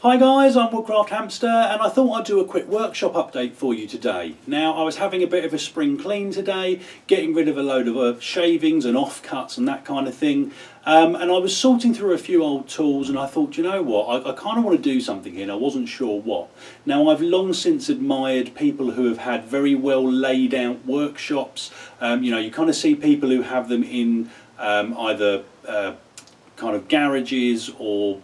Hi guys, I'm Woodcraft Hamster and I thought I'd do a quick workshop update for you today. Now I was having a bit of a spring clean today, getting rid of a load of shavings and offcuts and that kind of thing. And I was sorting through a few old tools and I thought, you know what, I kind of want to do something here and I wasn't sure what. Now I've long since admired people who have had very well laid out workshops. You kind of see people who have them in either kind of garages or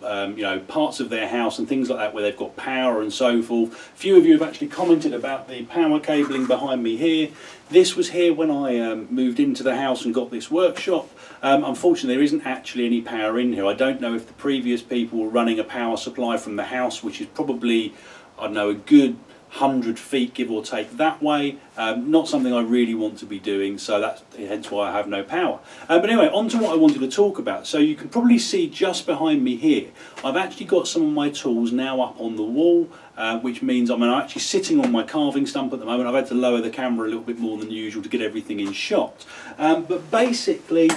parts of their house and things like that where they've got power and so forth. A few of you have actually commented about the power cabling behind me here. This was here when I moved into the house and got this workshop. Unfortunately there isn't actually any power in here. I don't know if the previous people were running a power supply from the house, which is probably, I don't know, a good 100 feet give or take that way. Not something I really want to be doing, so that's hence why I have no power. But anyway, on to what I wanted to talk about. So you can probably see just behind me here, I've actually got some of my tools now up on the wall, which means I'm actually sitting on my carving stump at the moment. I've had to lower the camera a little bit more than usual to get everything in shot. But basically,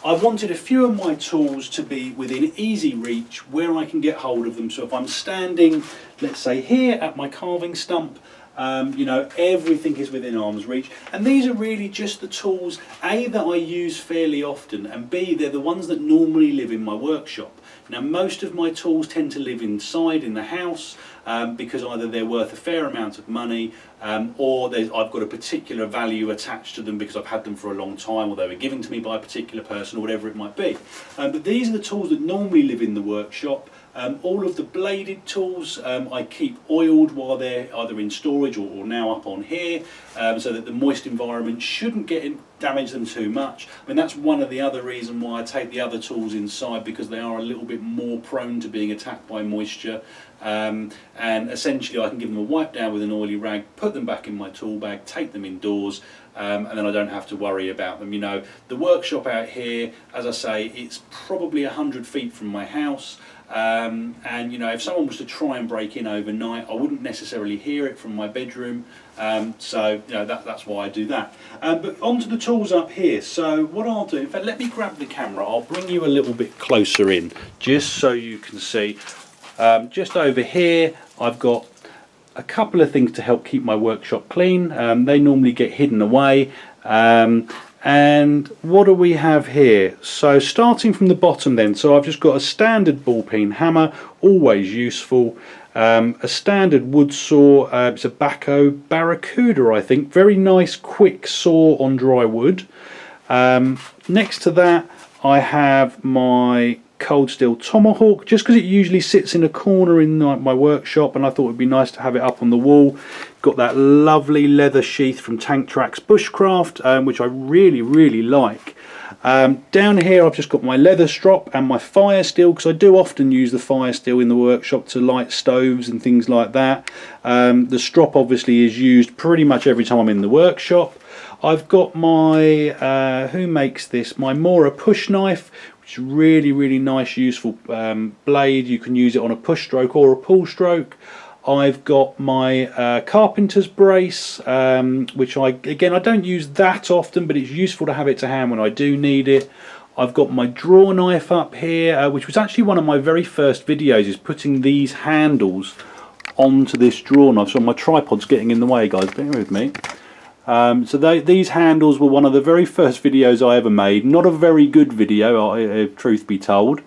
I wanted a few of my tools to be within easy reach where I can get hold of them. So if I'm standing, let's say here at my carving stump, everything is within arm's reach, and these are really just the tools A, that I use fairly often, and B, they're the ones that normally live in my workshop. Now most of my tools tend to live inside in the house because either they're worth a fair amount of money or I've got a particular value attached to them because I've had them for a long time or they were given to me by a particular person or whatever it might be. But these are the tools that normally live in the workshop. All of the bladed tools I keep oiled while they're either in storage or now up on here, so that the moist environment shouldn't damage them too much. I mean, that's one of the other reasons why I take the other tools inside, because they are a little bit more prone to being attacked by moisture. And essentially I can give them a wipe down with an oily rag, put them back in my tool bag, take them indoors, and then I don't have to worry about them. The workshop out here, as I say, it's probably 100 feet from my house. And if someone was to try and break in overnight, I wouldn't necessarily hear it from my bedroom, so that's why I do that. But onto the tools up here. So what I'll do, in fact, let me grab the camera, I'll bring you a little bit closer in just so you can see. Just over here I've got a couple of things to help keep my workshop clean. They normally get hidden away. And what do we have here? So starting from the bottom then, so I've just got a standard ball peen hammer, always useful. A standard wood saw, it's a Baco Barracuda I think, very nice quick saw on dry wood. Next to that I have my cold steel tomahawk, just because it usually sits in a corner in my workshop and I thought it would be nice to have it up on the wall. Got that lovely leather sheath from Tank Track's Bushcraft, which I really like. Down here I've just got my leather strop and my fire steel, because I do often use the fire steel in the workshop to light stoves and things like that. The strop obviously is used pretty much every time I'm in the workshop. I've got my, who makes this? My Mora push knife, which is really nice, useful blade. You can use it on a push stroke or a pull stroke. I've got my carpenter's brace, which I don't use that often, but it's useful to have it to hand when I do need it. I've got my draw knife up here, which was actually one of my very first videos, is putting these handles onto this draw knife. So my tripod's getting in the way, guys, bear with me. These handles were one of the very first videos I ever made. Not a very good video, truth be told.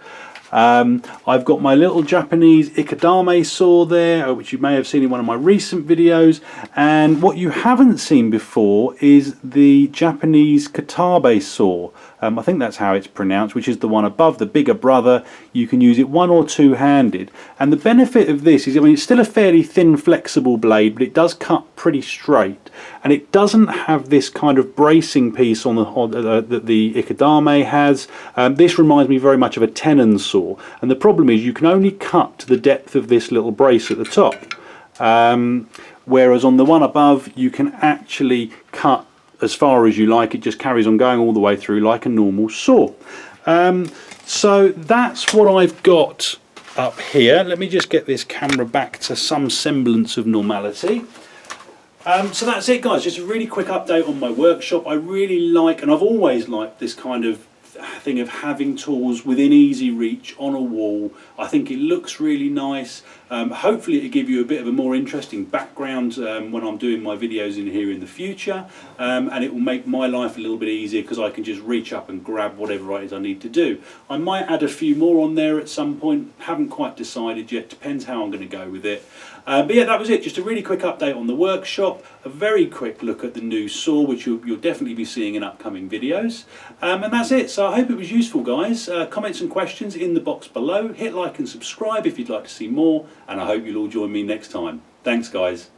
I've got my little Japanese ikadame saw there, which you may have seen in one of my recent videos, and what you haven't seen before is the Japanese katabe saw. I think that's how it's pronounced, which is the one above, the bigger brother. You can use it one or two handed, and the benefit of this is, it's still a fairly thin flexible blade, but it does cut pretty straight, and it doesn't have this kind of bracing piece on that the ikadame has. This reminds me very much of a tenon saw, and the problem is you can only cut to the depth of this little brace at the top, whereas on the one above you can actually cut as far as you like. It just carries on going all the way through like a normal saw. So that's what I've got up here. Let me just get this camera back to some semblance of normality. So that's it, guys, just a really quick update on my workshop. I really like, and I've always liked, this kind of thing of having tools within easy reach on a wall. I think it looks really nice. Hopefully it'll give you a bit of a more interesting background when I'm doing my videos in here in the future, and it will make my life a little bit easier because I can just reach up and grab whatever it is I need to do. I might add a few more on there at some point, haven't quite decided yet, depends how I'm going to go with it. But yeah, that was it, just a really quick update on the workshop, a very quick look at the new saw, which you'll definitely be seeing in upcoming videos. And that's it, so I hope it was useful, guys. Comments and questions in the box below, hit like and subscribe if you'd like to see more, and I hope you'll all join me next time. Thanks, guys.